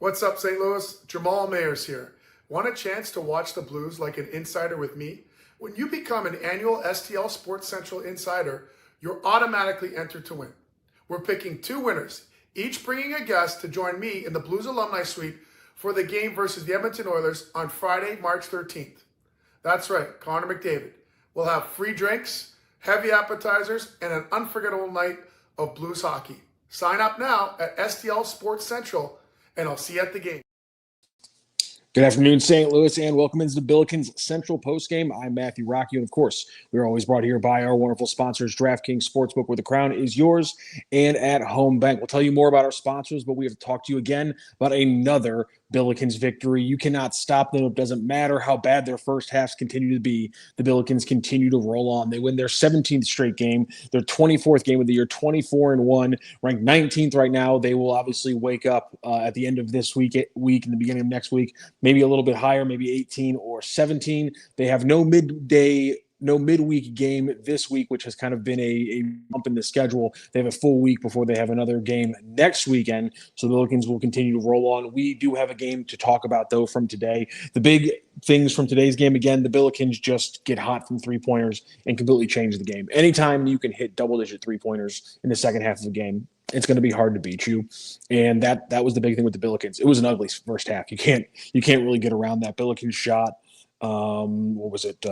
What's up, St. Louis? Jamal Mayers here. Want a chance to watch the Blues like an insider with me? When you become an annual STL Sports Central insider, you're automatically entered to win. We're picking two winners, each bringing a guest to join me in the Blues Alumni Suite for the game versus the Edmonton Oilers on Friday, March 13th. That's right, Connor McDavid. We'll have free drinks, heavy appetizers, and an unforgettable night of Blues hockey. Sign up now at STL Sports Central, and I'll see you at the game. Good afternoon, St. Louis, and welcome into the Billikens Central Postgame. I'm Matthew Rocky, and of course, we're always brought here by our wonderful sponsors, DraftKings Sportsbook, where the crown is yours, and at Home Bank. We'll tell you more about our sponsors, but we have to talk to you again about another Billikens victory. You cannot stop them. It doesn't matter how bad their first halves continue to be. The Billikens continue to roll on. They win their 17th straight game, their 24th game of the year, 24-1, ranked 19th right now. They will obviously wake up at the end of this week in the beginning of next week, maybe a little bit higher, maybe 18 or 17. They have no midweek game this week, which has kind of been a bump in the schedule. They have a full week before they have another game next weekend. So the Billikens will continue to roll on. We do have a game to talk about, though, from today. The big things from today's game, again, the Billikens just get hot from three-pointers and completely change the game. Anytime you can hit double-digit three-pointers in the second half of the game, it's going to be hard to beat you. And that was the big thing with the Billikens. It was an ugly first half. You can't really get around that. Billikens shot, what was it,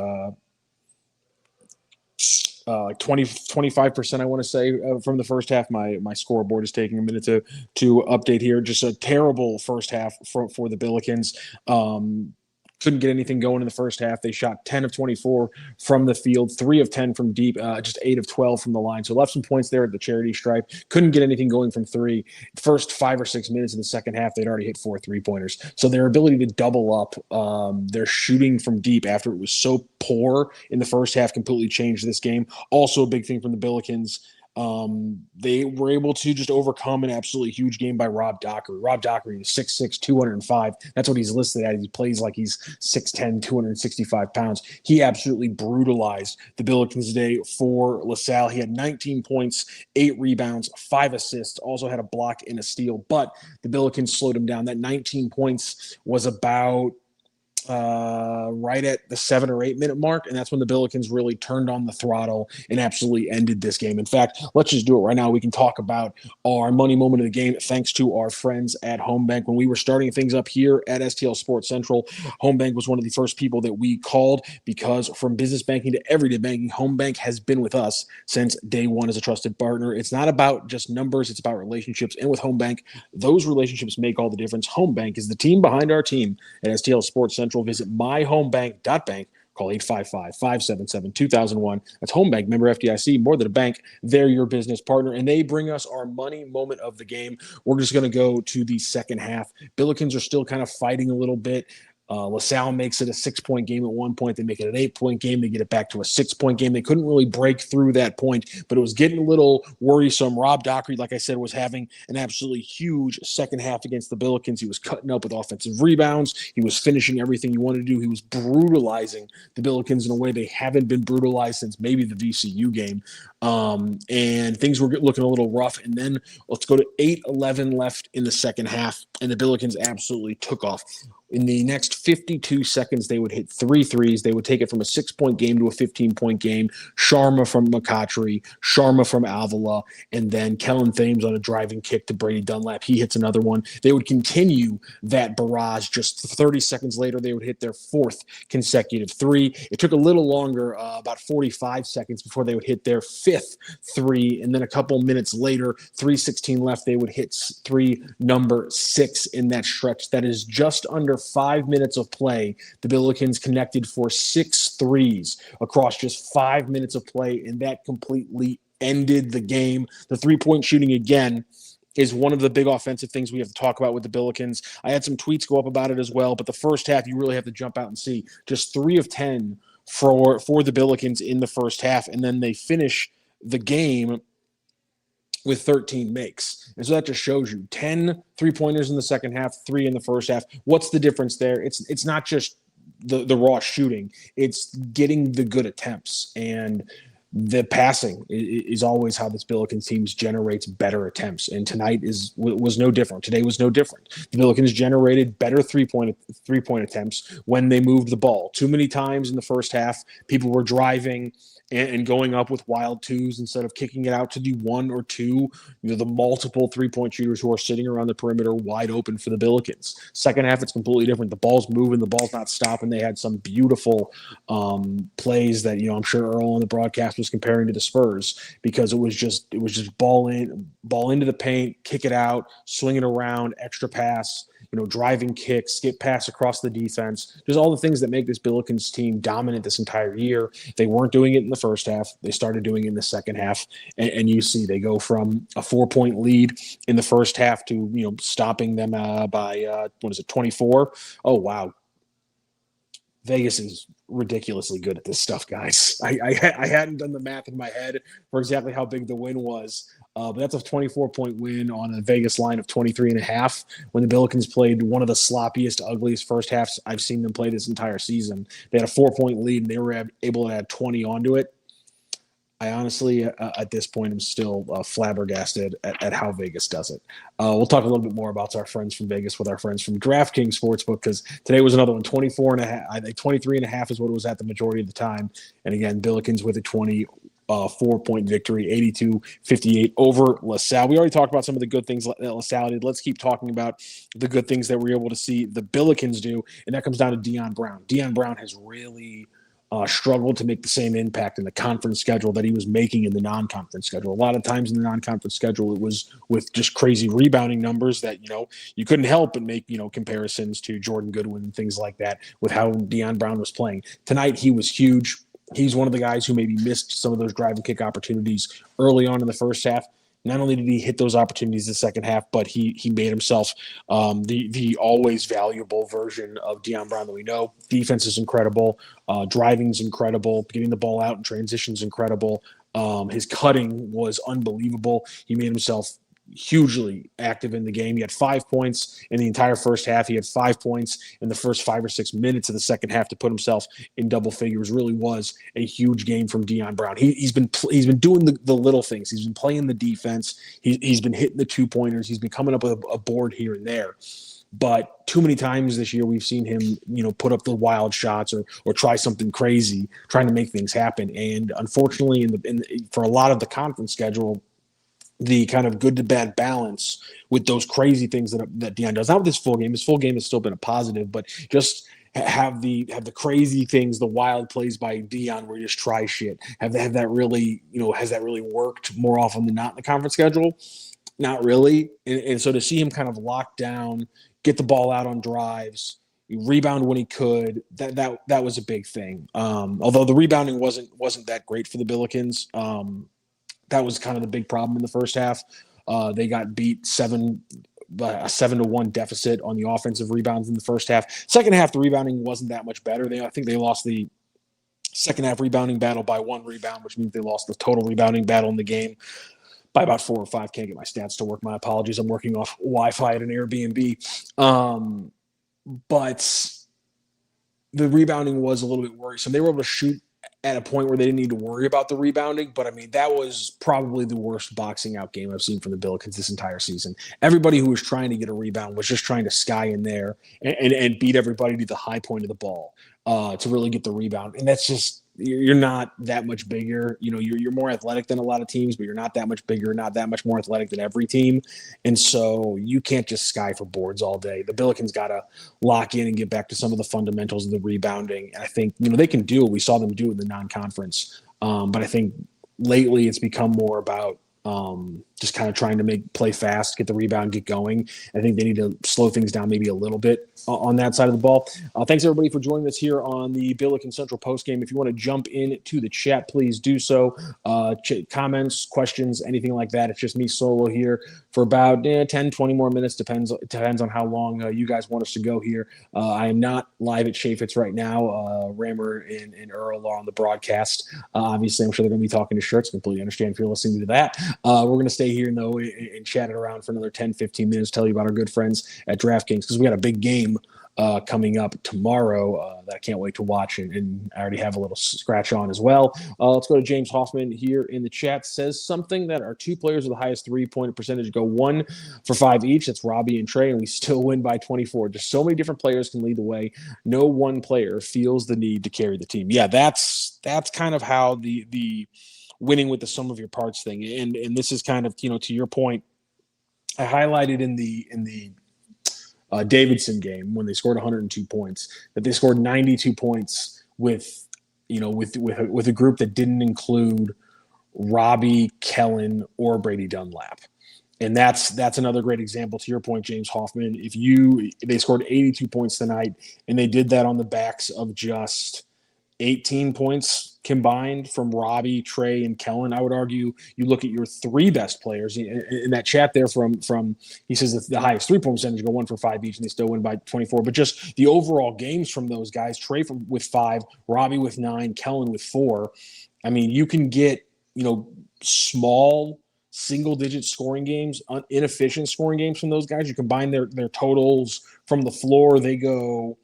like 25%, I want to say, from the first half. My scoreboard is taking a minute to update here. Just a terrible first half for the Billikens. Couldn't get anything going in the first half. They shot 10 of 24 from the field, 3 of 10 from deep, just 8 of 12 from the line. So left some points there at the charity stripe. Couldn't get anything going from three. First 5 or 6 minutes of the second half, they'd already hit 4 3-pointers. So their ability to double up their shooting from deep after it was so poor in the first half completely changed this game. Also a big thing from the Billikens. They were able to just overcome an absolutely huge game by Rob Dockery. Rob Dockery is 6'6", 205. That's what he's listed at. He plays like he's 6'10", 265 pounds. He absolutely brutalized the Billikens today for Salle. He had 19 points, 8 rebounds, 5 assists, also had a block and a steal, but the Billikens slowed him down. That 19 points was about right at the 7 or 8 minute mark, and that's when the Billikens really turned on the throttle and absolutely ended this game. In fact, let's just do it right now. We can talk about our money moment of the game thanks to our friends at Home Bank. When we were starting things up here at STL Sports Central, Home Bank was one of the first people that we called, because from business banking to everyday banking, Home Bank has been with us since day one as a trusted partner. It's not about just numbers, it's about relationships, and with Home Bank, those relationships make all the difference. Home Bank is the team behind our team at STL Sports Central. Visit myhomebank.bank. Call 855-577-2001. That's Home Bank, member FDIC. More than a bank, they're your business partner, and they bring us our money moment of the game. We're just going to go to the second half. Billikens are still kind of fighting a little bit. LaSalle makes it a 6-point game at one point. They make it an 8-point game. They get it back to a 6-point game. They couldn't really break through that point, but it was getting a little worrisome. Rob Dockery, like I said, was having an absolutely huge second half against the Billikens. He was cutting up with offensive rebounds. He was finishing everything he wanted to do. He was brutalizing the Billikens in a way they haven't been brutalized since maybe the VCU game. And things were looking a little rough. And then let's go to 8-11 left in the second half, and the Billikens absolutely took off. In the next 52 seconds, they would hit 3 threes. They would take it from a 6-point game to a 15-point game. Sharma from McCautry, Sharma from Avila, and then Kellen Thames on a driving kick to Brady Dunlap. He hits another one. They would continue that barrage. Just 30 seconds later, they would hit their 4th consecutive 3. It took a little longer, about 45 seconds, before they would hit their 5th 3. And then a couple minutes later, 3:16 left, they would hit 3 number 6 in that stretch. That is just under 5 minutes of play. The Billikens connected for 6 threes across just 5 minutes of play, and that completely ended the game. The 3-point shooting, again, is one of the big offensive things we have to talk about with the Billikens. I had some tweets go up about it as well, but the first half, you really have to jump out and see. Just 3 of 10 for the Billikens in the first half, and then they finish the game with 13 makes. And so that just shows you 10 3-pointers in the second half, 3 in the first half. What's the difference there? It's not just the raw shooting. It's getting the good attempts. And the passing is always how this Billikens team generates better attempts, and tonight was no different. Today was no different. The Billikens generated better three-point attempts when they moved the ball. Too many times in the first half, people were driving and going up with wild twos instead of kicking it out to the one or two, the multiple three-point shooters who are sitting around the perimeter wide open for the Billikens. Second half, it's completely different. The ball's moving, the ball's not stopping. They had some beautiful plays that, I'm sure Earl on the broadcast was comparing to the Spurs, because it was just ball into the paint, kick it out, swing it around, extra pass, driving kick, skip pass across the defense. There's all the things that make this Billikens team dominant this entire year. They weren't doing it in the first half. They started doing it in the second half. And you see they go from a 4-point lead in the first half to, stopping them by 24? Oh, wow. Vegas is ridiculously good at this stuff, guys. I hadn't done the math in my head for exactly how big the win was. But that's a 24-point win on a Vegas line of 23.5 when the Billikens played one of the sloppiest, ugliest first halves I've seen them play this entire season. They had a 4-point lead, and they were able to add 20 onto it. I honestly, at this point, am still flabbergasted at how Vegas does it. We'll talk a little bit more about our friends from Vegas with our friends from DraftKings Sportsbook, because today was another one, 24.5. I think 23.5 is what it was at the majority of the time. And again, Billikens with a 4-point victory, 82-58 over LaSalle. We already talked about some of the good things that LaSalle did. Let's keep talking about the good things that we're able to see the Billikens do, and that comes down to Deion Brown. Deion Brown has really struggled to make the same impact in the conference schedule that he was making in the non-conference schedule. A lot of times in the non-conference schedule, it was with just crazy rebounding numbers that, you couldn't help but make, comparisons to Jordan Goodwin and things like that with how Deion Brown was playing. Tonight, he was huge. He's one of the guys who maybe missed some of those drive and kick opportunities early on in the first half. Not only did he hit those opportunities in the second half, but he made himself the always valuable version of Deion Brown that we know. Defense is incredible. Driving is incredible. Getting the ball out in transition is incredible. His cutting was unbelievable. He made himself hugely active in the game. He had 5 points in the entire first half. He had 5 points in the first 5 or 6 minutes of the second half to put himself in double figures. Really was a huge game from Deion Brown. He's been doing the little things. He's been playing the defense. He's been hitting the 2-pointers. He's been coming up with a board here and there. But too many times this year we've seen him, put up the wild shots or try something crazy, trying to make things happen. And unfortunately, for a lot of the conference schedule, the kind of good to bad balance with those crazy things that Deion does. Not with his full game. His full game has still been a positive, but just have the crazy things, the wild plays by Deion where he just try shit. Have that really, has that really worked more often than not in the conference schedule? Not really. And so to see him kind of lock down, get the ball out on drives, rebound when he could, that was a big thing. Although the rebounding wasn't that great for the Billikens. That was kind of the big problem in the first half. They got beat a 7-1 deficit on the offensive rebounds in the first half. Second half, the rebounding wasn't that much better. I think they lost the second half rebounding battle by 1 rebound, which means they lost the total rebounding battle in the game by about 4 or 5. Can't get my stats to work. My apologies. I'm working off Wi-Fi at an Airbnb. But the rebounding was a little bit worrisome. They were able to shoot at a point where they didn't need to worry about the rebounding. But, that was probably the worst boxing out game I've seen from the Billikens this entire season. Everybody who was trying to get a rebound was just trying to sky in there and beat everybody to the high point of the ball to really get the rebound. And that's just – you're not that much bigger. You're more athletic than a lot of teams, but you're not that much bigger, not that much more athletic than every team. And so you can't just sky for boards all day. The Billikens got to lock in and get back to some of the fundamentals of the rebounding. And I think, they can do it. We saw them do it in the non-conference. But I think lately it's become more about just kind of trying to play fast, get the rebound, get going. I think they need to slow things down maybe a little bit on that side of the ball. Thanks, everybody, for joining us here on the Billikens Central postgame. If you want to jump into the chat, please do so. Comments, questions, anything like that. It's just me solo here for about 10, 20 more minutes. Depends on how long you guys want us to go here. I am not live at Chaffetz right now. Rammer and Earl are on the broadcast. Obviously, I'm sure they're going to be talking to shirts. Completely understand if you're listening to that. We're going to stay here, though, and chat it around for another 10, 15 minutes, tell you about our good friends at DraftKings, because we got a big game coming up tomorrow that I can't wait to watch, and I already have a little scratch on as well. Let's go to James Hoffman here in the chat. Says something that our two players with the highest three-point percentage go 1 for 5 each. That's Robbie and Trey, and we still win by 24. Just so many different players can lead the way. No one player feels the need to carry the team. Yeah, that's kind of how the winning with the sum of your parts thing. And this is kind of, to your point, I highlighted in the Davidson game when they scored 102 points that they scored 92 points with a group that didn't include Robbie, Kellen, or Brady Dunlap. And that's another great example to your point, James Hoffman. They scored 82 points tonight, and they did that on the backs of just 18 points combined from Robbie, Trey, and Kellen. I would argue you look at your three best players in that chat there from he says that the highest 3-point percentage go 1 for 5 each, and they still win by 24. But just the overall games from those guys, Trey with 5, Robbie with 9, Kellen with 4. I mean, you can get, small single-digit scoring games, inefficient scoring games from those guys. You combine their totals from the floor, they go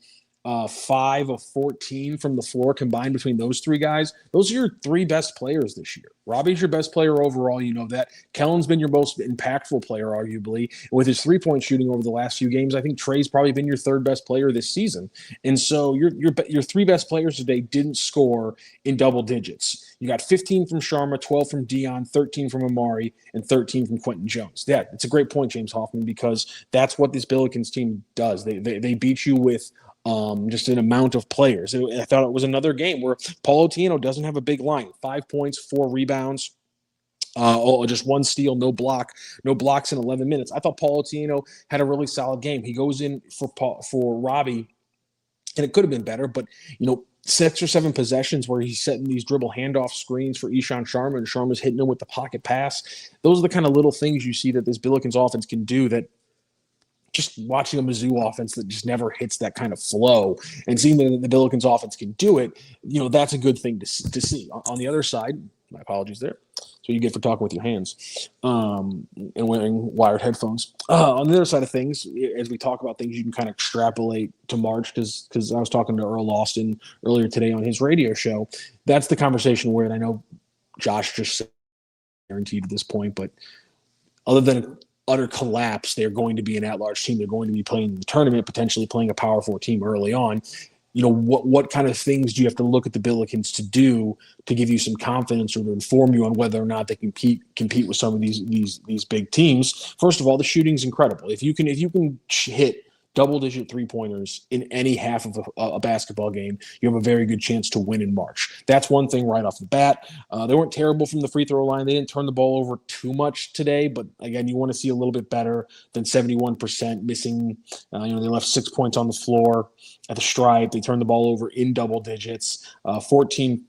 5 of 14 from the floor combined between those three guys. Those are your three best players this year. Robbie's your best player overall. You know that. Kellen's been your most impactful player, arguably. And with his 3-point shooting over the last few games, I think Trey's probably been your third best player this season. And so your three best players today didn't score in double digits. You got 15 from Sharma, 12 from Dion, 13 from Amari, and 13 from Quentin Jones. Yeah, it's a great point, James Hoffman, because that's what this Billikens team does. They beat you with just an amount of players. I thought it was another game where Paul Otieno doesn't have a big line. 5 points, 4 rebounds, just 1 steal, no blocks in 11 minutes. I thought Paul Otieno had a really solid game. He goes in for Robbie, and it could have been better, but 6 or 7 possessions where he's setting these dribble handoff screens for Ishan Sharma, and Sharma's hitting him with the pocket pass. Those are the kind of little things you see that this Billikens offense can do that just watching a Mizzou offense that just never hits that kind of flow, and seeing that the Billikens offense can do it, that's a good thing to see. On the other side, my apologies there. So you get for talking with your hands and wearing wired headphones. On the other side of things, as we talk about things, you can kind of extrapolate to March, because I was talking to Earl Austin earlier today on his radio show. That's the conversation where, and I know Josh just said guaranteed at this point, but other than utter collapse, they're going to be an at-large team. They're going to be playing the tournament, potentially playing a Power 4 team early on. What kind of things do you have to look at the Billikens to do to give you some confidence or to inform you on whether or not they can compete with some of these big teams? First of all, the shooting's incredible. If you can hit double-digit 3-pointers in any half of a basketball game, you have a very good chance to win in March. That's one thing right off the bat. They weren't terrible from the free throw line. They didn't turn the ball over too much today, but again, you want to see a little bit better than 71% missing. They left 6 points on the floor at the stripe. They turned the ball over in double digits. 14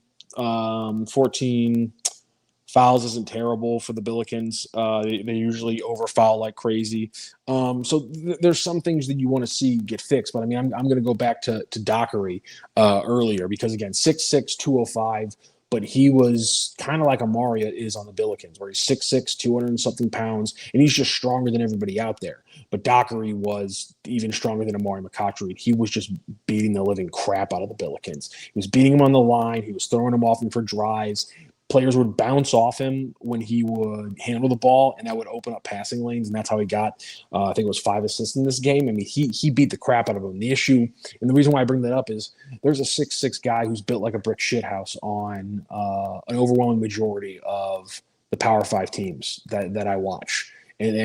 fouls isn't terrible for the Billikens. They usually overfoul like crazy. There's some things that you want to see get fixed. But, I mean, I'm going to go back to Dockery earlier because, again, 6'6", 205. But he was kind of like Amari is on the Billikens, where he's 6'6", 200-something pounds, and he's just stronger than everybody out there. But Dockery was even stronger than Amari McCotchery. He was just beating the living crap out of the Billikens. He was beating him on the line. He was throwing him off him for drives. Players would bounce off him when he would handle the ball, and that would open up passing lanes, and that's how he got, I think it was 5 assists in this game. I mean, he beat the crap out of him. The issue, and the reason why I bring that up is there's a 6'6" guy who's built like a brick shithouse on an overwhelming majority of the Power 5 teams that I watch. And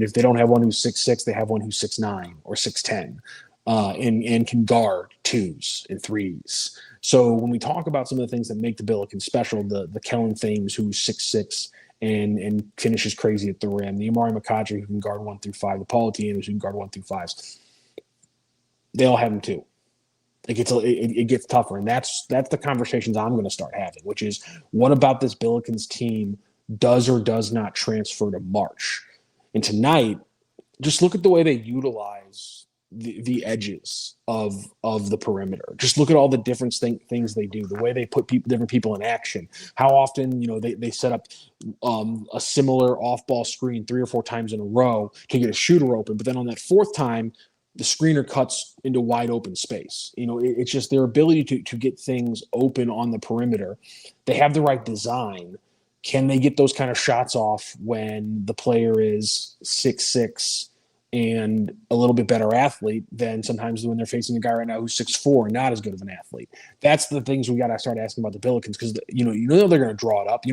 if they don't have one who's 6'6", they have one who's 6'9" or 6'10", and can guard 2s and 3s. So when we talk about some of the things that make the Billikens special, the Kellen Thames, who's 6'6", and finishes crazy at the rim, the Amari McCotchery, who can guard 1 through 5, the Paul Otieno, who can guard 1 through 5s, they all have them too. It gets tougher, and that's the conversations I'm going to start having, which is, what about this Billikens team does or does not transfer to March? And tonight, just look at the way they utilize the edges of the perimeter. Just look at all the different things they do, the way they put different people in action, how often they set up a similar off-ball screen 3 or 4 times in a row to get a shooter open, but then on that 4th time, the screener cuts into wide open space. It's just their ability to get things open on the perimeter. They have the right design. Can they get those kind of shots off when the player is 6'6" and a little bit better athlete than sometimes when they're facing a guy right now who's 6'4" and not as good of an athlete? That's the things we got to start asking about the Billikens, because you know they're going to draw it up.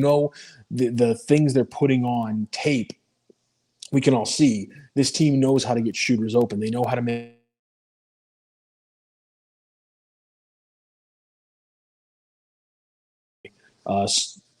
The things they're putting on tape, we can all see. This team knows how to get shooters open. They know how to make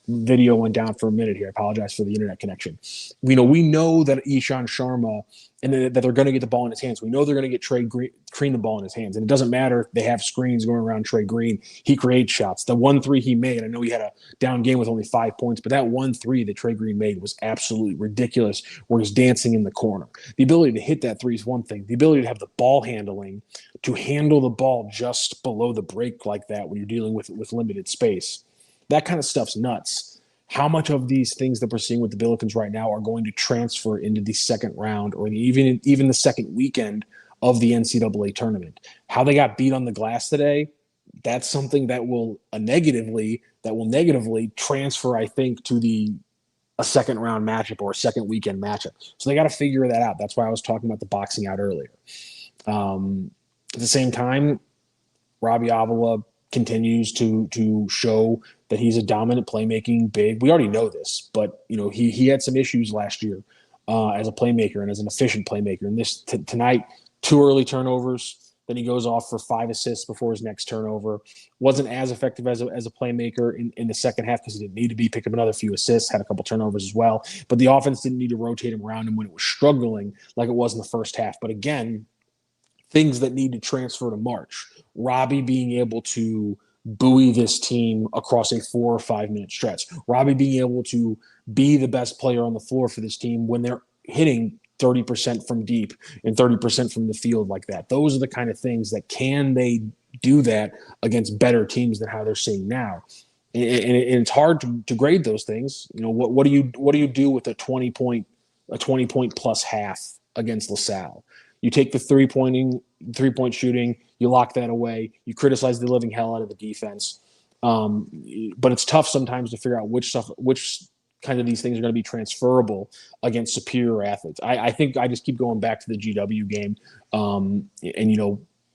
video went down for a minute here. I apologize for the internet connection. We know that Ishan Sharma and that they're going to get the ball in his hands. We know they're going to get Trey Green the ball in his hands. And it doesn't matter if they have screens going around Trey Green. He creates shots. The 1-3 he made, I know he had a down game with only 5 points, but that 1-3 that Trey Green made was absolutely ridiculous, where he's dancing in the corner. The ability to hit that three is one thing. The ability to have the ball handling, to handle the ball just below the break like that when you're dealing with limited space, that kind of stuff's nuts. How much of these things that we're seeing with the Billikens right now are going to transfer into the second round or even the second weekend of the NCAA tournament? How they got beat on the glass today, that's something that will negatively transfer, I think, to a second round matchup or a second weekend matchup. So they got to figure that out. That's why I was talking about the boxing out earlier. At the same time, Robbie Avila continues to show that he's a dominant playmaking big. We already know this, but he had some issues last year as a playmaker and as an efficient playmaker. And this tonight, 2 early turnovers. Then he goes off for 5 assists before his next turnover. Wasn't as effective as a playmaker in the second half because he didn't need to be. Picked up another few assists, had a couple turnovers as well. But the offense didn't need to rotate him around him when it was struggling like it was in the first half. But again, things that need to transfer to March. Robbie being able to buoy this team across a 4 or 5 minute stretch. Robbie being able to be the best player on the floor for this team when they're hitting 30% from deep and 30% from the field like that. Those are the kind of things that can they do that against better teams than how they're seeing now. And it's hard to grade those things. What do you do with a 20 point plus half against LaSalle? You take the 3-point shooting, you lock that away, you criticize the living hell out of the defense. But it's tough sometimes to figure out which kind of these things are going to be transferable against superior athletes. I think I just keep going back to the GW game.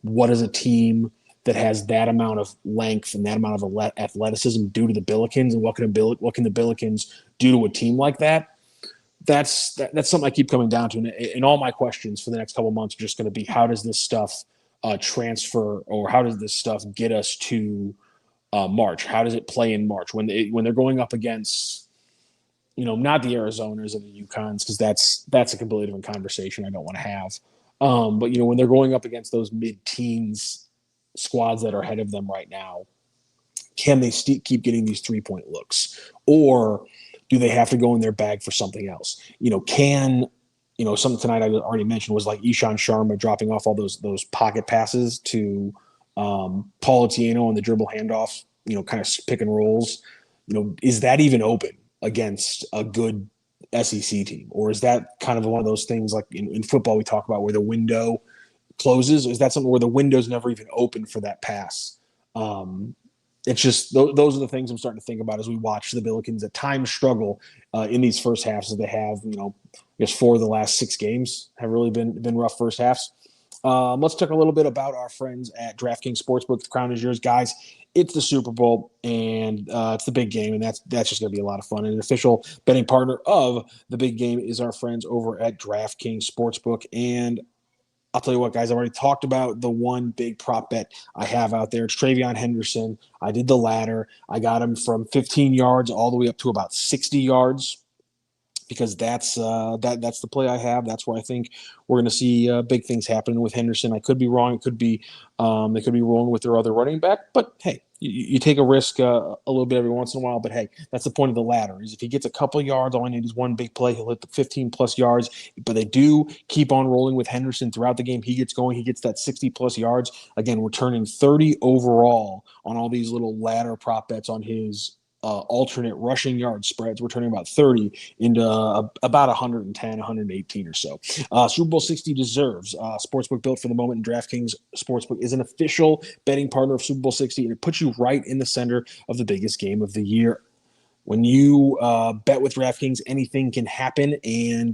What is a team that has that amount of length and that amount of athleticism do to the Billikens, and what can the Billikens do to a team like that? That's something I keep coming down to. And all my questions for the next couple of months are just going to be, how does this stuff transfer, or how does this stuff get us to March? How does it play in March when they're going up against, not the Arizonas and the UConns, because that's a completely different conversation I don't want to have. But when they're going up against those mid-teens squads that are ahead of them right now, can they keep getting these 3-point looks, or do they have to go in their bag for something else? Something tonight I already mentioned was like Ishan Sharma dropping off all those pocket passes to Paul Etienne on the dribble handoff, kind of pick and rolls. Is that even open against a good SEC team? Or is that kind of one of those things like in football we talk about where the window closes? Or is that something where the window's never even open for that pass? It's just those are the things I'm starting to think about as we watch the Billikens at times struggle in these first halves that they have. I guess 4 of the last 6 games have really been rough first halves. Let's talk a little bit about our friends at DraftKings Sportsbook. The crown is yours, guys. It's the Super Bowl, and it's the big game, and that's just going to be a lot of fun. And an official betting partner of the big game is our friends over at DraftKings Sportsbook. And I'll tell you what, guys, I've already talked about the one big prop bet I have out there. It's Travion Henderson. I did the ladder. I got him from 15 yards all the way up to about 60 yards because that's the play I have. That's where I think we're going to see big things happening with Henderson. I could be wrong. It could be they could be rolling with their other running back. But, hey, you take a risk a little bit every once in a while, but hey, that's the point of the ladder. Is if he gets a couple yards, all I need is one big play. He'll hit the 15-plus yards. But they do keep on rolling with Henderson throughout the game. He gets going. He gets that 60-plus yards. Again, we're turning 30 overall on all these little ladder prop bets on his alternate rushing yard spreads. We're turning about 30 into about 110, 118 or so. Super Bowl 60 deserves. Sportsbook built for the moment, and DraftKings Sportsbook is an official betting partner of Super Bowl 60, and it puts you right in the center of the biggest game of the year. When you bet with DraftKings, anything can happen, and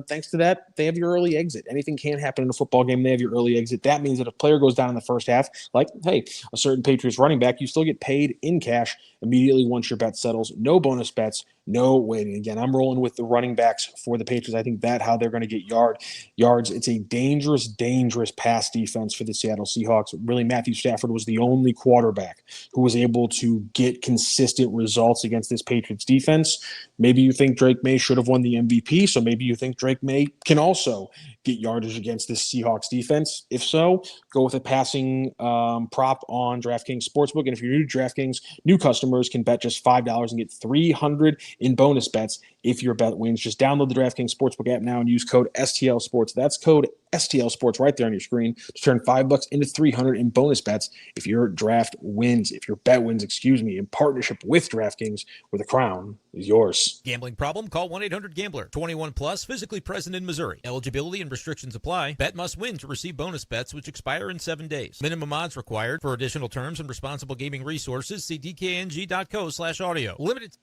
thanks to that, they have your early exit. Anything can happen in a football game. They have your early exit. That means that if a player goes down in the first half, like, hey, a certain Patriots running back, you still get paid in cash immediately once your bet settles. No bonus bets, no waiting. Again, I'm rolling with the running backs for the Patriots. I think that how they're going to get yards. It's a dangerous, dangerous pass defense for the Seattle Seahawks. Really, Matthew Stafford was the only quarterback who was able to get consistent results against this Patriots defense. Maybe you think Drake May should have won the MVP, so maybe you think Drake May can also get yardage against this Seahawks defense. If so, go with a passing prop on DraftKings Sportsbook. And if you're new to DraftKings, new customers can bet just $5 and get $300 in bonus bets if your bet wins. Just download the DraftKings Sportsbook app now and use code STL Sports. That's code STL Sports right there on your screen to turn $5 into $300 in bonus bets if your draft wins, if your bet wins, in partnership with DraftKings, where the crown is yours. Gambling problem? Call 1-800-GAMBLER. 21 plus, physically present in Missouri. Eligibility and restrictions apply. Bet must win to receive bonus bets, which expire in 7 days. Minimum odds required. For additional terms and responsible gaming resources, see dkng.co/audio. Limited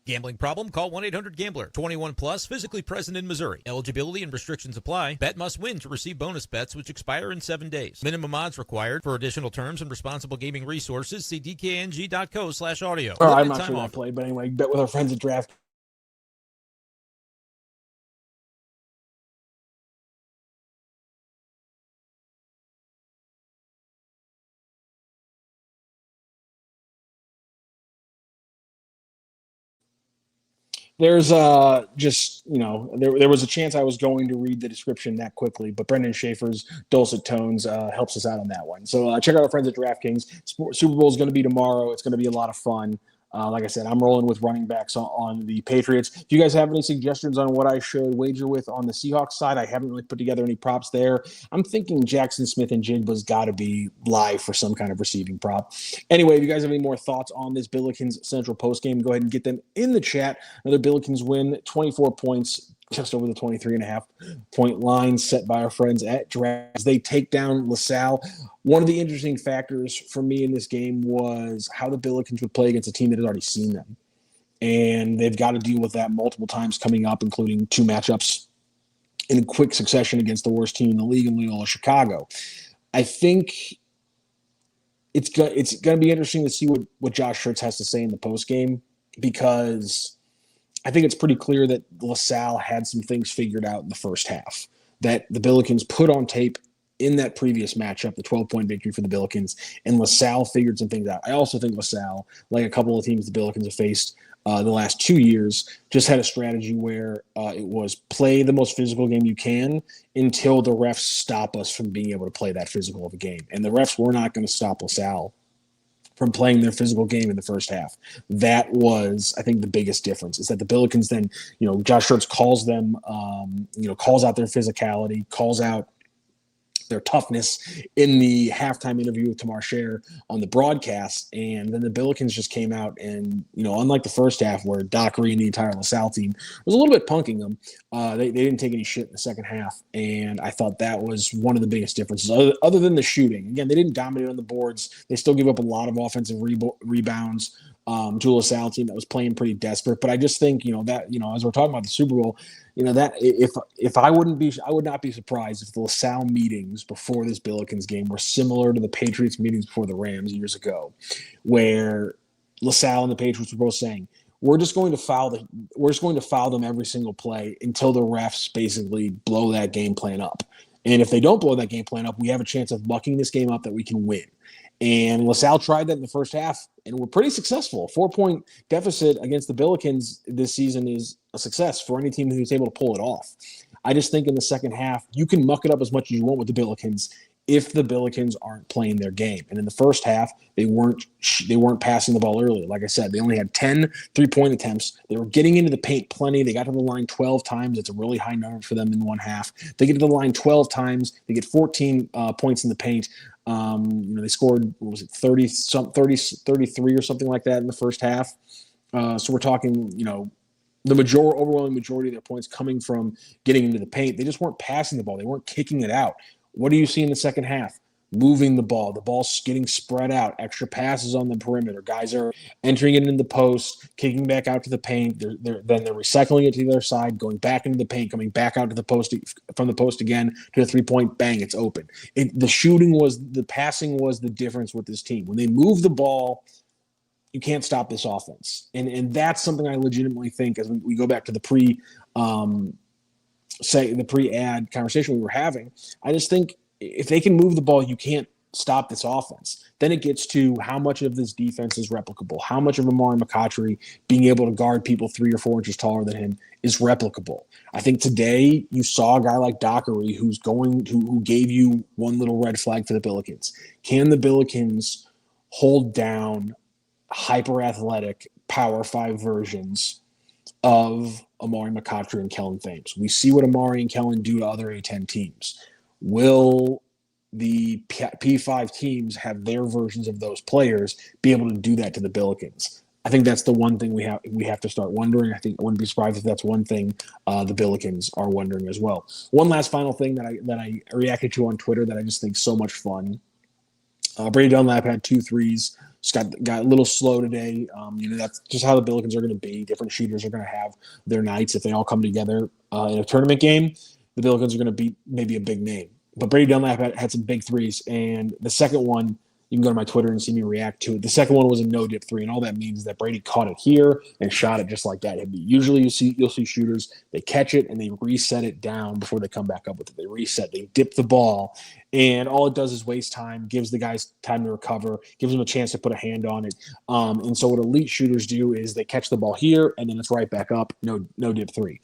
gambling problem? Call 1-800-GAMBLER. 21 plus, physically present in Missouri. Eligibility and restrictions apply. Bet must win to receive bonus bets, which expire in 7 days. Minimum odds required. For additional terms and responsible gaming resources, see dkng.co/audio. All right, I'm not sure I played, but anyway, bet with our friends at Draft. There's just, there was a chance I was going to read the description that quickly, but Brendan Schaefer's dulcet tones helps us out on that one. So check out our friends at DraftKings. Super Bowl is going to be tomorrow. It's going to be a lot of fun. Like I said, I'm rolling with running backs on the Patriots. Do you guys have any suggestions on what I should wager with on the Seahawks side? I haven't really put together any props there. I'm thinking Jackson Smith and Jigba's got to be live for some kind of receiving prop. Anyway, if you guys have any more thoughts on this Billikens Central postgame, go ahead and get them in the chat. Another Billikens win, 24 points, just over the 23.5 point line set by our friends at Draft. They take down LaSalle. One of the interesting factors for me in this game was how the Billikens would play against a team that has already seen them. And they've got to deal with that multiple times coming up, including 2 matchups in quick succession against the worst team in the league in Loyola Chicago. I think it's going to be interesting to see what Josh Schertz has to say in the postgame, because I think it's pretty clear that LaSalle had some things figured out in the first half that the Billikens put on tape in that previous matchup, the 12-point victory for the Billikens, and LaSalle figured some things out. I also think LaSalle, like a couple of teams the Billikens have faced the last 2 years, just had a strategy where it was play the most physical game you can until the refs stop us from being able to play that physical of a game. And the refs were not going to stop LaSalle from playing their physical game in the first half. That was, I think, the biggest difference, is that the Billikens then, Josh Schertz calls them, calls out their physicality, calls out their toughness in the halftime interview with Tamar Scher on the broadcast. And then the Billikens just came out and, unlike the first half where Dockery and the entire LaSalle team was a little bit punking them, they didn't take any shit in the second half. And I thought that was one of the biggest differences, other than the shooting. Again, they didn't dominate on the boards. They still give up a lot of offensive rebounds to a LaSalle team that was playing pretty desperate. But I just think, that, as we're talking about the Super Bowl, that if I would not be surprised if the LaSalle meetings before this Billikens game were similar to the Patriots meetings before the Rams years ago, where LaSalle and the Patriots were both saying, we're just going to foul them every single play until the refs basically blow that game plan up. And if they don't blow that game plan up, we have a chance of mucking this game up that we can win. And LaSalle tried that in the first half and were pretty successful. 4-point deficit against the Billikens this season is a success for any team who's able to pull it off. I just think in the second half, you can muck it up as much as you want with the Billikens if the Billikens aren't playing their game. And in the first half, they weren't passing the ball early. Like I said, they only had 10 3-point attempts. They were getting into the paint plenty. They got to the line 12 times. It's a really high number for them in one half. They get to the line 12 times. They get 14 points in the paint. They scored, 33 or something like that in the first half. So we're talking, the overwhelming majority of their points coming from getting into the paint. They just weren't passing the ball. They weren't kicking it out. What do you see in the second half? Moving the ball. The ball's getting spread out. Extra passes on the perimeter. Guys are entering it in the post, kicking back out to the paint. Then they're recycling it to the other side, going back into the paint, coming back out to the post, from the post again to the three-point. Bang, it's open. The passing was the difference with this team. When they move the ball, you can't stop this offense. And that's something I legitimately think, as we go back to the pre-ad conversation we were having. I just think if they can move the ball, you can't stop this offense. Then it gets to how much of this defense is replicable. How much of Amari McCautry being able to guard people 3 or 4 inches taller than him is replicable. I think today you saw a guy like Dockery who gave you one little red flag for the Billikens. Can the Billikens hold down hyper-athletic Power 5 versions of Amari McCautry and Kellen Thames? We see what Amari and Kellen do to other A10 teams. Will the P5 teams have their versions of those players be able to do that to the Billikens? I think that's the one thing we have to start wondering. I think I wouldn't be surprised if that's one thing the Billikens are wondering as well. One last final thing that I reacted to on Twitter that I just think is so much fun. Brady Dunlap had 2 threes. Just got a little slow today. That's just how the Billikens are going to be. Different shooters are going to have their nights. If they all come together in a tournament game, the Billikens are going to beat maybe a big name. But Brady Dunlap had some big threes. And the second one, you can go to my Twitter and see me react to it. The second one was a no-dip 3, and all that means is that Brady caught it here and shot it just like that. Usually you'll see shooters, they catch it and they reset it down before they come back up with it. They reset, they dip the ball, and all it does is waste time, gives the guys time to recover, gives them a chance to put a hand on it. And so what elite shooters do is they catch the ball here, and then it's right back up, no-dip 3.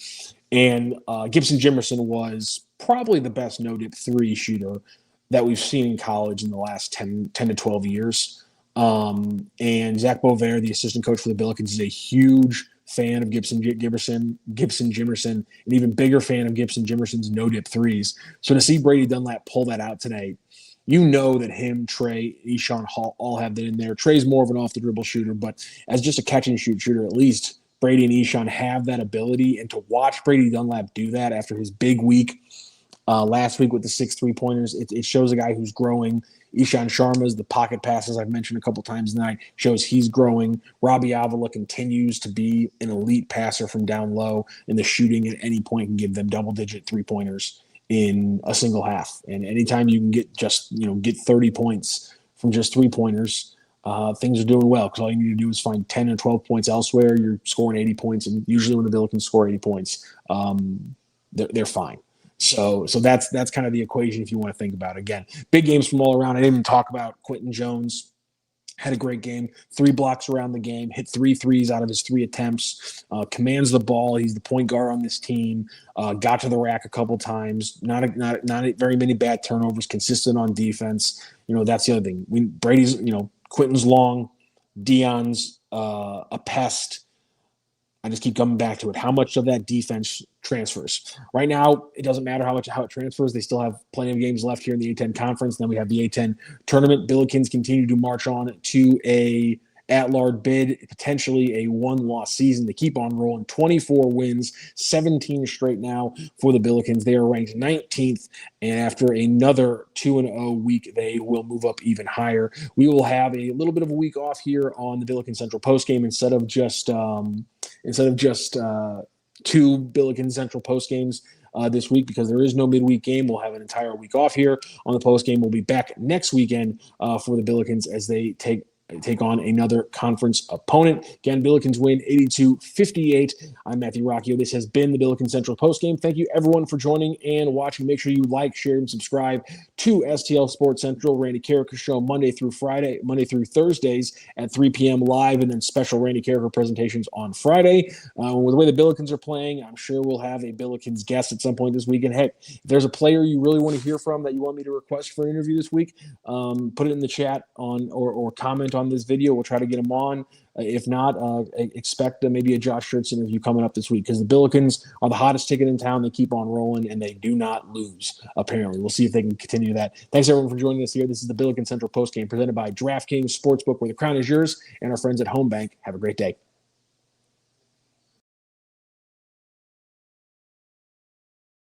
And Gibson Jimerson was probably the best no-dip 3 shooter that we've seen in college in the last 10 to 12 years. And Zach Bovair, the assistant coach for the Billikens, is a huge fan of Gibson Jimerson, an even bigger fan of Gibson Jimerson's no-dip 3s. So to see Brady Dunlap pull that out today, that him, Trey, Eshawn Hall all have that in there. Trey's more of an off-the-dribble shooter, but as just a catch-and-shoot shooter, at least Brady and Eshawn have that ability. And to watch Brady Dunlap do that after his big week last week with the 6 3-pointers, it shows a guy who's growing. Ishan Sharma's the pocket passes I've mentioned a couple times tonight shows he's growing. Robbie Avila continues to be an elite passer from down low, and the shooting at any point can give them double-digit 3-pointers in a single half. And anytime you can get 30 points from just 3-pointers, things are doing well, because all you need to do is find 10 or 12 points elsewhere. You're scoring 80 points, and usually when the Billikens score 80 points, they're fine. So that's kind of the equation if you want to think about it. Again, big games from all around. I didn't even talk about Quentin Jones. Had a great game, 3 blocks around the game, hit 3 threes out of his 3 attempts, commands the ball. He's the point guard on this team, got to the rack a couple times, not very many bad turnovers, consistent on defense. That's the other thing. Brady's, Quentin's long, Dion's a pest. I just keep coming back to it. How much of that defense transfers? Right now, it doesn't matter how it transfers. They still have plenty of games left here in the A10 conference. Then we have the A10 tournament. Billikens continue to march on to a at-large bid, potentially a 1-loss season. They keep on rolling. 24 wins, 17 straight now for the Billikens. They are ranked 19th, and after another 2-0 week, they will move up even higher. We will have a little bit of a week off here on the Billikens Central postgame instead of just 2 Billikens Central postgames this week, because there is no midweek game. We'll have an entire week off here on the postgame. We'll be back next weekend for the Billikens as they take on another conference opponent. Again, Billikens win 82-58. I'm Matthew Rocchio. This has been the Billikens Central postgame. Thank you, everyone, for joining and watching. Make sure you like, share, and subscribe to STL Sports Central, Randy Carricker Show, Monday through Thursdays at 3 p.m. live, and then special Randy Carricker presentations on Friday. With the way the Billikens are playing, I'm sure we'll have a Billikens guest at some point this weekend. Heck, if there's a player you really want to hear from that you want me to request for an interview this week, put it in the chat or comment on this video, we'll try to get him on. If not, expect maybe a Josh Schertz interview coming up this week because the Billikens are the hottest ticket in town. They keep on rolling, and they do not lose, apparently. We'll see if they can continue that. Thanks, everyone, for joining us here. This is the Billiken Central Postgame presented by DraftKings Sportsbook, where the crown is yours, and our friends at Home Bank. Have a great day.